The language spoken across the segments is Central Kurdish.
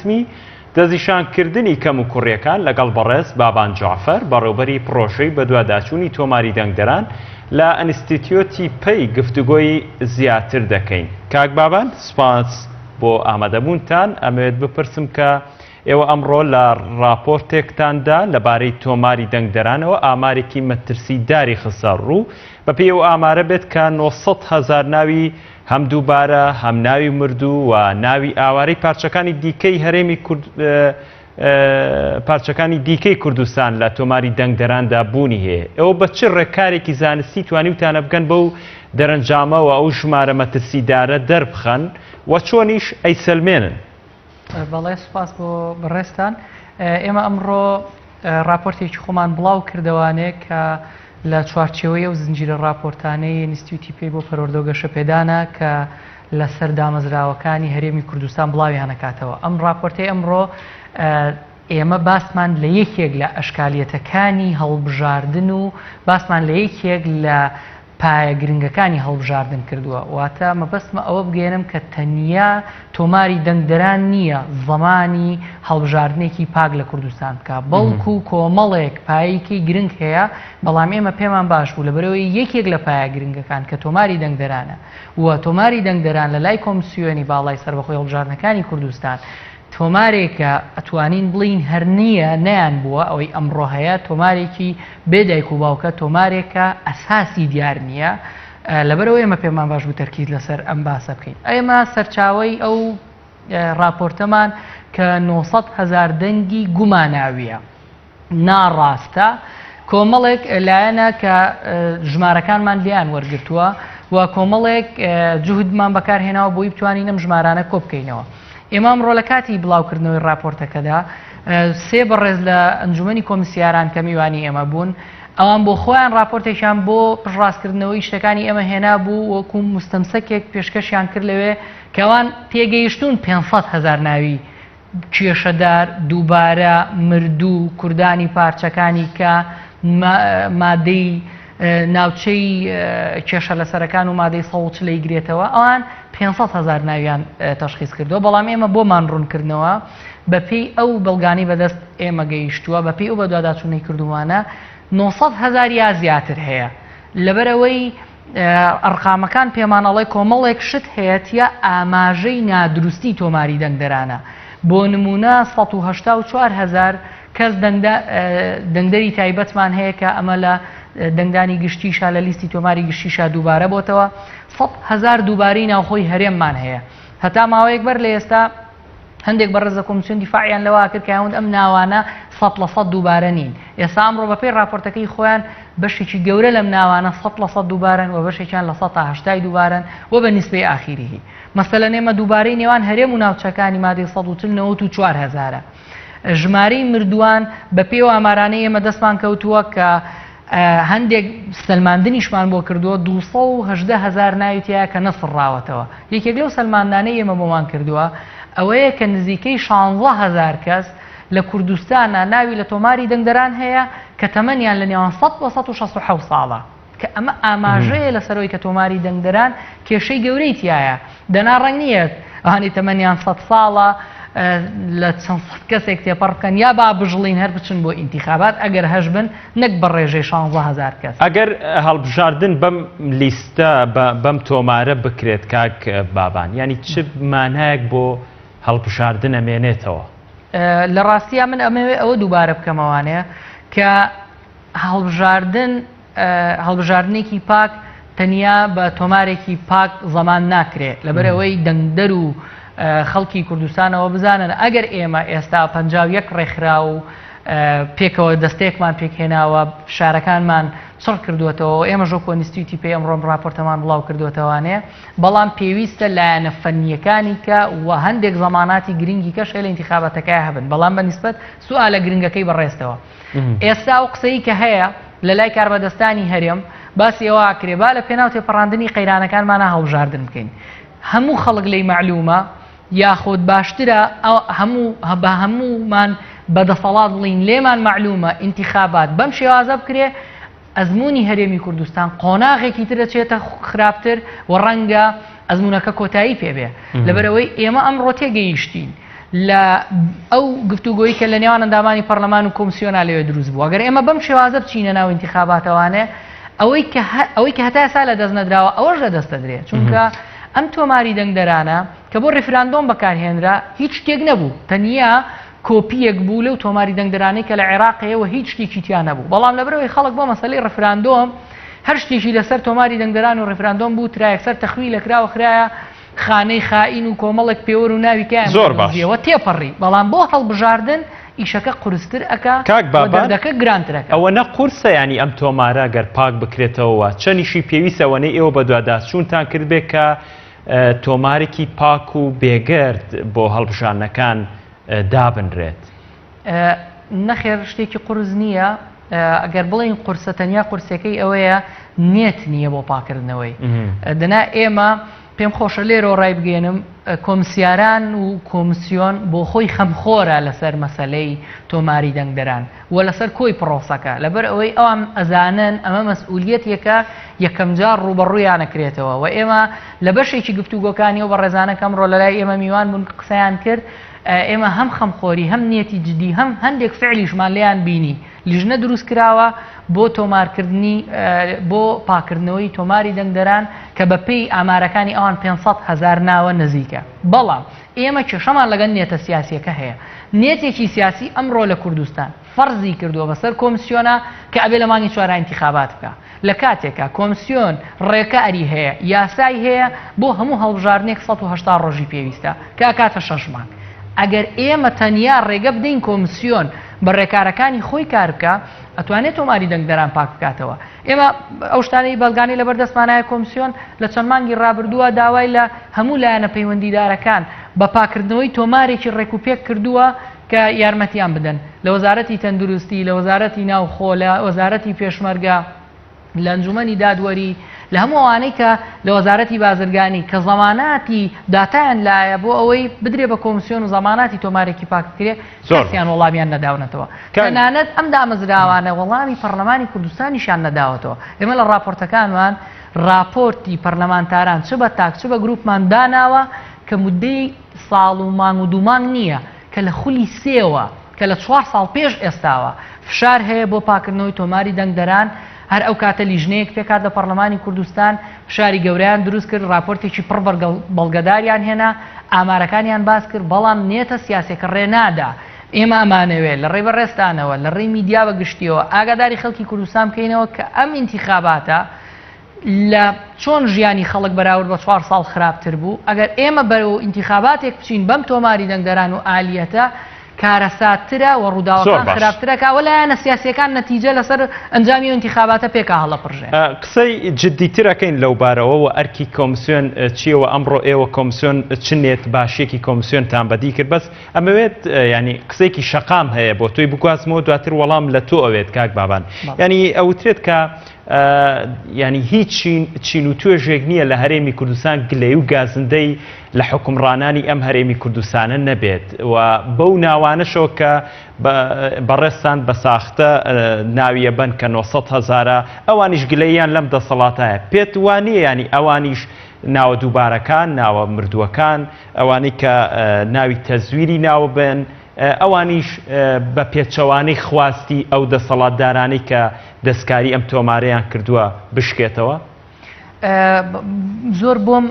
ڕسمی دەستنیشانکردنی کەم و کوڕیەکان لەگەڵ بەڕێز بابان جعفەر بەڕێوەبەری پرۆژەی بەدواداچوونی تۆماری دەنگدەران لە ئەنستیتیۆتی پەی گفتوگۆی زیاتر دەکەین. کاک بابان سپاس بۆ ئامادەبوونتان. ئەمەوێت بپرسم کە ئێوە ئەمڕۆ لە راپۆرتێکتاندا لەبارەی تۆماری دەنگدەرانەوە ئامارێکی مەترسیداری خستە ڕوو بەپێی ئەو ئامارە بێت کە 900,000 ناوی هەم دووبارە هەم ناوی مردوو و ناوی ئاوارەی پارچەکانی دیکەی هەرێمی پارچەکانی دیکەی کوردستان لە تۆماری دەنگدەراندا بوونی هەیە. ئەوە بە چ ڕێکارێکی زانستی توانیوتانە بگەن بەو دەرەنجامەوە ئەو ژمارە مەترسیدارە دەربخەن و چۆنیش ئەیسەلمێنن؟ بەڵێ سوپاس بۆ بەڕێستان. ئێمە ئەمڕۆ راپۆرتێکی خۆمان بڵاو کردوانێ کە لە چوارچێوەیە و زنجیرە راپۆرتانەی ئینستیتیوتی پێی بۆ پەروەردە و گەشەپێدانە کە لەسەر دامەزراوەکانی هەرێمی کوردستان بڵاویانەکاتەوە. ئەم راپۆرتەی ئەمڕۆ ئێمە باسمان لە یەکێک لە ئەشکالیەتەکانی هەڵبژاردن و باسمان لە یەکێک لە پایە گرنگەکانی هەڵبژاردن کردووە. واتە مەبەستمە ئەوە بگەێنم کە تەنیا تۆماری دەنگدەران نییە زەمانی هەڵبژاردنێکی پاک لە کوردستان بکە، بەڵکو کۆمەڵێک پایەکی گرنگ هەیە. بەڵام ئێمە پێمان باش بوو لەبەرەوەی یەکێک لە پایە گرنگەکان کە تۆماری دەنگدەرانە و تۆماری دەنگدەران لە لای کۆمسیۆنی باڵای سەربەخۆی هەڵبژاردنەکانی کوردستان تۆمارێکە ئەتوانین بڵین هەر نییە نەیان بووە ئەوەی ئەمڕۆ هەیە تۆمارێکی بێدایک و باوکە تۆمارێکە ئەساسی دیار نییە. لەبەرەوەی ئێمە پێمان باش بوو تەرکیز لەسەر ئەم باسە بکەین. ئێمە سەرچاوەی ئەو راپۆرتەمان کە 900,000 دەنگی گوماناویە ناڕاستە کۆمەڵێک لایەنە کە ژمارەکانمان لیان وەرگرتووە و کۆمەڵێک جوهدمان بەکارهێناوە بۆی بتوانین ئەم ژمارانە کۆ بکەینەوە. ئێمە ئەمڕۆ لە کاتی بڵاوکردنەوەی راپۆرتەکەدا سێ بەڕێز لە ئەنجومەنی کۆمسیاران کە میوانی ئێمە بوون ئەوان بۆ خۆیان راپۆرتێکیان بۆ پشڕاستکردنەوەی شتەکانی ئێمە هێنا بوو وەکو مستەمسەکێک پێشکەشیان کرد لەوێ کەوان تێگەیشتون 500,000 ناوی کێشەدار دووبارە مردوو کوردانی پارچەکانی کە مادەی ناوچەی کێشە لەسەرەکان و مادەی سەوڵ لی گرێتەوە ئەوان 500,000 ناویان تەشخیص کردووە. بەڵام ئێمە بۆمان ڕوونکردنەوە بەپێی ئەو بەڵگانی بەدەست ئێمە گەیشتووە بەپێی ئەو بە دواداچوونەی کردومانە 900,000 یا زیاتر هەیە. لەبەرەوەی ئەرقامەکان پێمانەڵی کۆمەڵێک شت هەیەتە ئاماژەی نادروستی تۆماری دەنگدەرانە. بۆ نمونە 184,000 کەس دەنگدەری تایبەتمان هەیە کە ئەمە لە دەنگدانی گشتیشا لە لیستی تۆماری گشتیشا دووبارە بۆتەوە. 100,000 دووبارەی ناوخۆی هەرێممان هەیە. هەتا ماوەیەک بەر لە ئێستا هەندێک بەڕێز لە کۆمیسیۆن دیفاعیان لەوە کرد کە ئەم ناوانە 100% دووبارە نین. ئێستا ئەمڕۆ بەپێی راپۆرتەکەی خۆیان بەشێکی گەورە لەم ناوانە 100% دووبارن و بەشێکیان لە 180 دووبارن و بە نیسبەی ئاخیریهی. مەسەلەن ئێمە دووبارەی نێوان هەرێم و ناوچەکانی مادەی 194,000. ژمارەی مردووان بەپێی و ئامارانەی ئێمە دەستمان کەوتووە کە هەندێک سەلماندنیشمان بۆ کردووە 218,000 ناویتیە کە نەسڕاوەتەوە. یەکێک لەو سەلماندانەی ئێمە بۆمان کردووە ئەوەیە کە نزیکەی 16,000 کەس لە کوردستانە ناوی لە تۆماری دەنگدەران هەیە کە تەمەنیان لە نێوان 100 و 167 ساڵە کە ئەمە ئاماژەیە لەسەرەوەی کە تۆماری دەنگدەران کێشەی گەورەی تایە. دەنا ڕەنگ نییە ئەوانی تەمەنیان 100 ساڵە لە چەند سەد کەسێک تێپەڕ بکەن یا با بژڵین هەر بچن بۆ ئینتیخابات ئەگەر هەش بن نەک بە ڕێژەی 16,000 کەس. ئەگەر هەڵبژاردن بەم لیستە بەم تۆمارە بکرێت کاک بابان ینی چ مانایەک بۆ هەڵبژاردن ئەمێنێتەوە؟ لە ڕاستیە من ئەمەوێ ئەوە دووبارە بکەمەوانەیە کە هەڵبژاردنێکی پاک تەنیا بە تۆمارێکی پاک زەمان ناکرێت لەبەرەوەی دەنگدەر و خەڵکی کوردستانەوە بزانن ئەگەر ئێمە ئێستا 51 ڕێکخرا و پێکەوە دەستێکمان پێکهێناوە شارەکانمان چڕ کردوێتەوە ئێمە ژۆکۆ ئینستیتیوتی پێی ئەمڕۆم راپۆرتەمان بڵاو کردوێتەوانەیە. بەڵام پێویستە لایەنە فەنیەکانی کە و هەندێک زەماناتی گرنگی کەش لە ئینتیخابەتەکەی هەبن بەڵام بەنسبەت سوالە گرنگەکەی بەڕێستەوە. ئێستا ئەو قسەی کە هەیە لە لای کاربەدەستانی هەرێم باسی ئەوە کرێ با لە پێناو تێپەڕاندنی قەیرانەکانمانە هەڵبژاردن بکەین. هەموو خەڵک لی معلومە یاخۆت باشترە بە هەموومان بەدەسەڵات بڵین لێمان معلومە ئینتیخابات بەم شێوازە بکرێ ئەزمموی هەرێمی کوردستان قۆناغێکی تر دەچێتە خراپتر و ڕەنگە ئەزمونونەکە کۆتایی پێبێ. لەبەرەوەی ئێمە ئەمڕۆ تێگەیشتین لە ئەو گفتوگۆیی کە لە نێوان ئەندامانی پەرلەمان و کۆمسیۆنا لەوێ دروست بوو. ئەگەر ئێمە بەم شێوازە بچینە ناو انتخاباتەوانێ ئەوەی کە هەتا ئێستا لە دەست نەدراوە ئەوەش لە دەست دەدرێت، چونکە ئەم تۆماری دەنگدەرانە کە بۆ ڕێفراندۆم بەکارهێنرا هیچ شتێک نەبوو، تەنیا کۆپیەک بوو لەو تۆماری دەنگدەرانەی کە لە عێراقەوە هیچ شتێکی تیان نەبوو. بەڵام لەبەرەوەی خەڵک بۆ مەسەلەی ڕێفراندۆم هەر شتێکی لەسەر تۆماری دەنگدەران و ڕێفراندۆم بوو ترایەکسەر تەخوی لەکراوە خرایە خانەی خائین و کۆمەڵێک پێوەر و ناوی کایان زۆر باشەوە تێپەڕی، بەڵام بۆ هەڵبژاردن ئیشەکە قورستر ئەکا دەردەکە گرانترەکە. ئەوە نە قورسە ینی ئەم تۆمارە گەر پاک بکرێتەوە چەندیشی پێویستەوەنەی ئێوە بە دوواداچوونتان کرد بێت کە تۆمارێکی پاک و بێگرد بۆ هەڵبژاردنەکان دابنرێت. نەخێر شتێکی قورس نییە، ئەگەر بڵین قورسە تەنیا قورسەکەی ئەوەیە نێت نییە بۆ پاکردنەوەی. دەنا ئێمە پێم خۆشە لێرەوە ڕای بگەێنم کۆمسیاران و کۆمسیۆن بۆ خۆی خەمخۆرە لەسەر مەسەلەی تۆماری دەنگدەران و لەسەر کۆی پرۆسەکە، لەبەر ئەوەی ئەوان ئەزانن ئەمە مەسئولیەتێکە یەکەم جار ڕوبەڕوویان نەکرێتەوە و ئێمە لە بەشێکی گفتوگۆکانی و بە ڕێزانەکەم ڕۆ لەلای ئێمە میوان بوون قسەیان کرد. ئێمە هەم خەمخۆری هەم نیەتی جدی هەم هەندێک فعلیشمان لێیان بینی لیژنە دروست کراوە بۆ تۆمارکردنی بۆ پاکردنەوەی تۆماری دەنگدەران کە بە پێی ئامارەکانی ئەوان 500,000 ناوە نزیکە. بەڵام ئێمە کێشەمان لەگەن نێتە سیاسیەکە هەیە. نێتێکی سیاسی ئەمڕۆ لە کوردستان فەرزی کردووە بەسەر کۆمسیۆنە کە ئەبێ لە مانگی 4 انتخابات بکە. لە کاتێکە کۆمسیۆن ڕێکاری هەیە یاسای هەیە بۆ هەموو هەڵبژاردنێک 180 ڕۆژی پێویستە کە کاتە 6 مانگ. ئەگەر ئێمە تەنیا ڕێگە بدەین کۆمسیۆن بە ڕێکارەکانی خۆی کار بکە ئەتوانێت تۆماری دەنگدەران پاک بکاتەوە. ئێمە ئەو شتانەی بەڵگانی لەبەردەستمانایە کۆمسیۆن لە چەند مانگی ڕابردووە داوای لە هەموو لایەنە پەیوەندیدارەکان بە پاکردنەوەی تۆمارێکی ڕێکوپێک کردووە کە یارمەتیان بدەن لە وەزارەتی تەندروستی، لە وەزارەتی ناوخۆ، لە وەزارەتی پێشمەرگە، لە ئەنجومەنی دادوەری، لە هەموو ئەوانەی کە لە وەزارەتی بازرگانی کە زەماناتی داتایان لایە بۆ ئەوەی بدرێ بە کۆمسیۆن و زەماناتی تۆمارێکی پاککرێ کەسیان وەڵامیان نەداونەتەوە. تەنانەت ئەم دامەزراوانە وەڵامی پەرلەمانی کوردستانیشیان نەداوەتەوە. ئێمە لە راپۆرتەکانمان راپۆرتی پەرلەمانتاران چ بە تاک چ بە گروپمان داناوە کە مودەی ساڵ و مانگ و دوومانگ نییە کە لە خولی سێوە کە لە 4 ساڵ پێش ئێستاوە فشار هەیە بۆ پاکردنەوەی تۆماری دەنگدەران. هەر ئەو کاتە لیژنەیەک پێکات لە پەرلەمانی کوردستان فشاری گەورەیان دروست کرد، راپۆرتێکی پڕ بەڵگەداریان هێنا، ئامارەکانیان باس کرد، بەڵام نێتە سیاسێکە ڕێنادا. ئێمە ئەمانەوێت لە ڕێی بەڕێستانەوە لە ڕێی میدیا بەگشتیەوە ئاگاداری خەڵکی کوردستان بکەینەوە کە ئەم انتخاباتە لە چۆن ژیانی خەڵک بەراورد بە 4 ساڵ خراپتر بوو. ئەگەر ئێمە بەرەو انتخاباتێک بچین بەم تۆماری دەنگدەران و ئالیەتە کارەساترە و ڕووداوەکان خراپترەکە و لایەنە سیاسیەکان نەتیجە لەسەر ئەنجامی انتخاباتە پێکا هەڵەپڕژێن. قسەی جددیترەکەین لەو بارەوە و ئەرکی کۆمسیۆن چیەوە ئەمڕۆ ئێوە کۆمسیۆن چنێت باشێکی کۆمسیۆنتان بەدی کرد بەس ئەمەوێت ینی قسێکی شەقام هەیە بۆ تۆی بگوازمەوە دواتر وەڵام لە تۆ ئەوێت کاک بابان. ینی ئەوترێت کە ینی هیچ چین و توێژێک نییە لە هەرێمی کوردستان گلەی و گازندەی لە حکومڕانانی ئەم هەرێمی کوردستانە نەبێت و بەو ناوانەشەوە کە بەڕێستان بە ساختە ناویە بن کە 900,000 ئەوانیش گلەیان لەم دەسەڵاتایە پێت وانە ینی ئەوانیش ناوە دووبارەکان ناوە مردووەکان ئەوانی کە ناوی تەزویری ناوە بن ئەوانیش بە پێچەوانەی خواستی ئەو دەسەڵاتدارانی کە دەستکاری ئەم تۆمارەیان کردووە بشکێتەوە؟ زۆر بۆم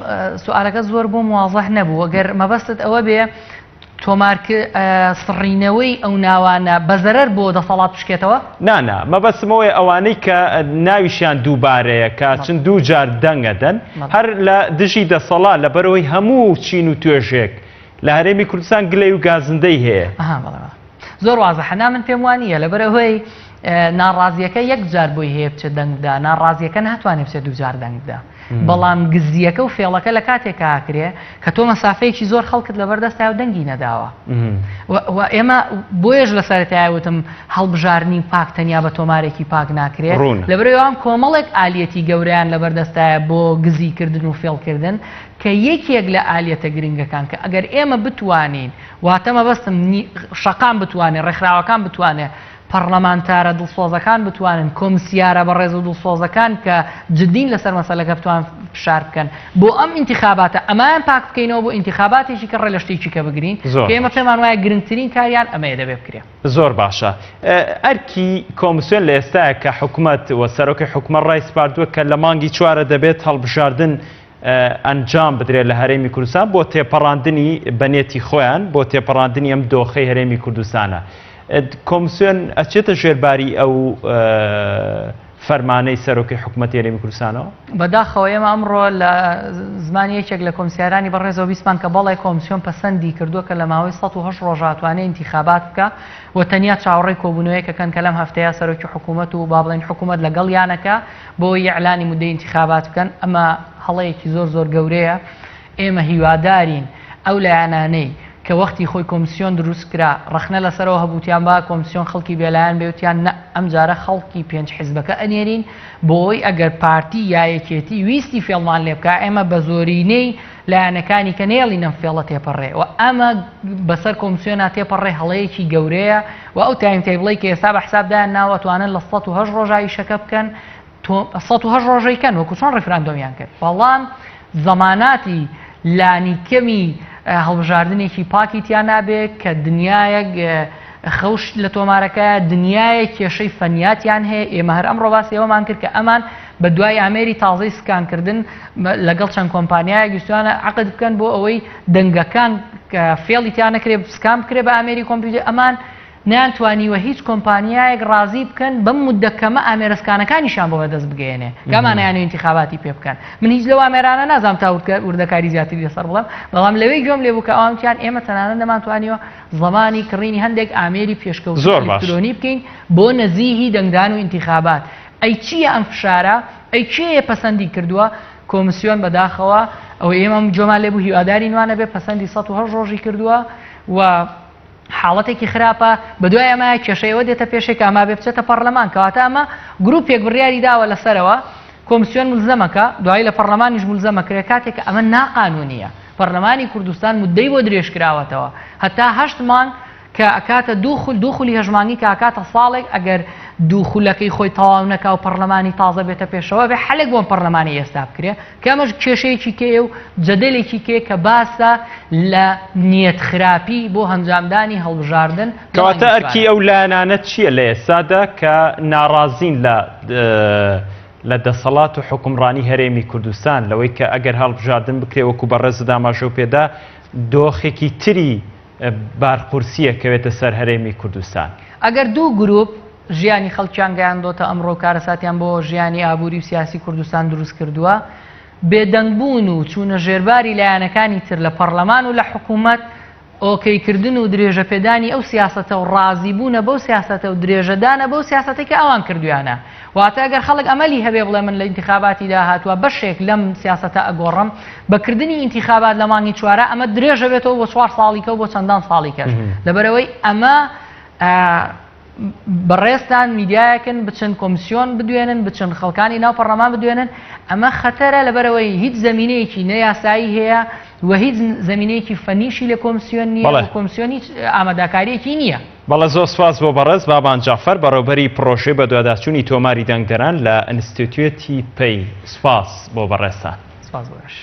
سوالەکە زۆر بۆم واضح نەبوو. ئەگەر مەبەستت ئەوە بێ سڕینەوەی ئەو ناوانە بەزەرەر بۆ دەسەڵات بشکێتەوە؟ نانا مەبەستمەوەی ئەوانەی کە ناویشیان دووبارەیە کە چند دوو جار دەنگەدەن هەر لە دژی دەسەڵات لەبەرەوەی هەموو چین و توێژێک لە هەرێمی کوردستان گلەی و گازندەی هەیە. زۆر وازەحە من پێم وانە لەبەرەوەی ناڕازیەکە یەک جار بۆی هەیە بچێت دەنگدا، ناڕازیەکە ناتوانێت بچێت دوو جار دەنگدا. بەڵام گزیەکە و فێڵەکە لە کاتێکە هاکرێ کە تۆ مەسافەیەکی زۆر خەڵکت لەبەردەستای و دەنگی نەداوە. ئێمە بۆیەش لە سەرەتایوتم هەڵبژارنی پاک تەنیا بە تۆمارێکی پاک ناکرێت لەبەرەوەی کۆمەڵێک ئالیەتی گەوریان لەبەردەستایە بۆ گزیکردن و فێڵکردن کە یەکێک لە ئالیەتە گرنگەکان کە ئەگەر ئێمە بتوانین واتە مەبەستم شەقام بتوانێت ڕێکخراوەکان بتوانێت پەرلەمانتارە دڵسۆزەکان بتوانن کۆمسیارە بەڕێز و دڵسۆزەکان کە جدین لەسەر مەسەلەکە بتوان فشار بکەن بۆ ئەم ئینتیخاباتە ئەمان پاک بکەینەوە بۆ ئینتیخاباتێکی کە ڕێ لە شتێکی کە بگرین کە ئێمە پێمان وایە گرنگترین کاریان ئەمەیە دەبێ بکرێ. زۆر باشە. ئەرکی کۆمسیۆن لە ئێستاە کە حکوومەت و سەرۆکی حکوومەت ڕای سپاردووە کە لە مانگی چوارە دەبێت هەڵبژاردن ئەنجام بدرێت لە هەرێمی کوردستان بۆ تێپەڕاندنی بەنێتی خۆیان بۆ تێپەڕاندنی ئەم دۆخەی هەرێمی کوردستانە. کۆمسیۆن ئەچێتە ژێرباری ئەو فەرمانەی سەرۆکی حکوومەتی هەرێمی کوردستانەوە؟ بەداخەوە ئێمە ئەمڕۆ لە زمانی یەکێک لە کۆمسیارانی بەڕێزەوە بیستمان کە بەڵێ کۆمسیۆن پەسەندی کردووە کە لە ماوەی 108 ڕۆژاتوانێت انتیخابات بکە و تەنیا چاوەڕێی کۆبوونەوەیەکەکەن کە لەم هەفتەیە سەرۆکی حکوومەت و با بڵێن حکوومەت لەگەڵ یانەکە بۆ ئیعلانی مودەی انتیخابات بکەن. ئەمە هەڵەیەکی زۆر گەورەیە. ئێمە هیوادارین ئەو لایەنانەی کە وەختی خۆی کۆمسیۆن دروست کرا ڕەخنە لەسەرەوە هەبووتیان با کۆمسیۆن خەڵکی بێلایەن بێوتیان نە ئەم جارە خەڵکی 5 حیزبەکە ئەنێرین بۆی ئەگەر پارتی یایەکێتی ویستی فێڵمان لێ بکە ئێمە بە زۆرینەی لایەنەکانی کە نێڵی نەم فێڵە تێپەڕێ و ئەمە بەسەر کۆمسیۆنا تێپەڕێ هەڵەیەکی گەورەیە و ئەو تایمتیبڵی کە ئێستا بە حسابدایان ناوەتوانن لە 108 ڕۆژایی شەکە بکەن 108 ڕۆژەیکەن وەکو چۆن ڕێفراندۆمیان کرد. بەڵام زەماناتی لانیکەمی هەڵبژاردنێکی پاکی تیان نابێت کە دنیایەک خەوش لە تۆمارەکە دنیایە کێشەی فەنیاتیان هەیە. ئێمە هەر ئەمڕۆ باسی ئەوەمان کرد کە ئەمان بە دوای ئامێری تازەی سکانکردن لەگەڵ چەند کۆمپانیایە گوستوانە عقد بکەن بۆ ئەوەی دەنگەکان کە فێڵی تیان نەکرێت سکام بکرێ بە ئامێری کۆمپیوتەر ئەمان نیانتوانیوە هیچ کۆمپانیایەک ڕازی بکەن بەم مودەکەمە ئامێرەسکانەکانیشان بۆ بەدەست بگەێنێ گامانیان انتیخاباتی پێ بکەن. من هیچ لەو ئامێرانە نازانم تا وردەکاری زیاتری لەسەر بڵام بەڵام لەوەی گوێم لێ بوو کە ئەوانتیان ئێمە تەنانەت دەمانتوانیوە زمانی کڕینی هەندێک ئامێری پێشکەوت ئەلکترۆنی بکەین بۆ نەزیهی دەنگدان و انتیخابات. ئەی چییە ئەم فشارە؟ ئەی کێیە پەسەندی کردووە؟ کۆمسیۆن بەداخەوە ئەو ئێمە جۆمان لێ بوو هیواداری نوانە بێ پەسەندی 108 ڕۆژی کردووە و حاڵەتێکی خراپە بە دوای ئەمە کێشەیەوە دێتە پێشێک ئەما بێ بچێتە پەرلەمان کەواتە ئەمە گروپێک بڕیاری داوە لەسەرەوە کۆمسیۆن ملزەمەکە دوای لە پەرلەمانیش ملزەمەکرێت کاتێک ئەمە ناقانونیە. پەرلەمانی کوردستان مودەی بۆ درێژ کراوەتەوە هەتا 8 مانگ کە ئەکاتە دووخولی هەژمانی کە ئەکاتە ساڵێک ئەگەر دووخولەکەی خۆی تەواو نەکا و پەرلەمانی تازە بێتە پێشەوە بێ حەلێک بۆ پەرلەمانی ئێستا بکرێ کە ئەمەش کێشەیەکی کێ و جەدەلێکی کێ کە باسە لە نیەت خراپی بۆ هەنجامدانی هەڵبژاردن. کەواتە ئەرکی ئەو لایەنانە چییە لە ئێستادا کە ناڕازین لە دەسەڵات و حکومڕانی هەرێمی کوردستان لەوەی کە ئەگەر هەڵبژاردن بکرێ وەکو بەڕێز داماژە و پێدا دۆخێکی تری بارقورسیە کەوێتە سەر هەرێمی کوردستان؟ ئەگەر دوو گروپ ژیانی خەڵکیان گەیاندۆتە ئەمڕۆ کارەساتیان بۆ ژیانی ئابووری و سیاسی کوردستان دروست کردووە بێدەنگبوون و چوونە ژێرباری لایەنەکانی تر لە پەرلەمان و لە حکوومەت ئۆکەیکردن و درێژە پێدانی ئەو سیاسەتە و ڕازیبوونە بەو سیاسەتە و درێژەدانە بەو سیاسەتێک کە ئەوان کردویانە. واتە ئەگەر خەڵک ئەمەلی هەبێ بڵێ من لە ئینتیخاباتی داهاتووە بەشێک لەم سیاسەتە ئەگۆڕم بەکردنی ئینتیخابات لە مانگی چوارە ئەمە درێژە بێتەوە بۆ 4 ساڵیکە و بۆ چەندان ساڵیکەش لەبەرەوەی ئەمە بەڕێستان میدیایەکن بچن کۆمسیۆن بدوێنن بچن خەڵکانی ناو پەرلەمان بدوێنن ئەمە خەتەرە لەبەرەوەی هیچ زمینەیەکی نەیاسایی هەیە و هیچ زمینەیەکی فەنیشی لە کۆمسیۆن نییە کۆمسیۆنی ئامادەکاریەکی نییە. بەڵە زۆر سپاس بۆ بەڕێز بابان جعفەر بەڕێوەبەری پرۆژەی بەدواداچوونی تۆماری دەنگدەران لە ئینستیتیوتی پەی. سپاس بۆ بەڕێستان. سپاس بۆش.